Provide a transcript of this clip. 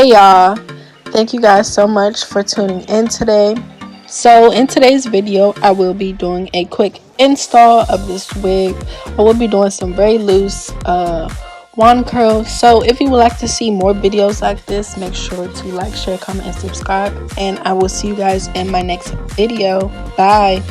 Hey y'all, thank you guys so much for tuning in today. So in today's video I will be doing a quick install of this wig. I will be doing some very loose wand curls. So if you would like to see more videos like this, make sure to like, share, comment, and subscribe, and I will see you guys in my next video. Bye.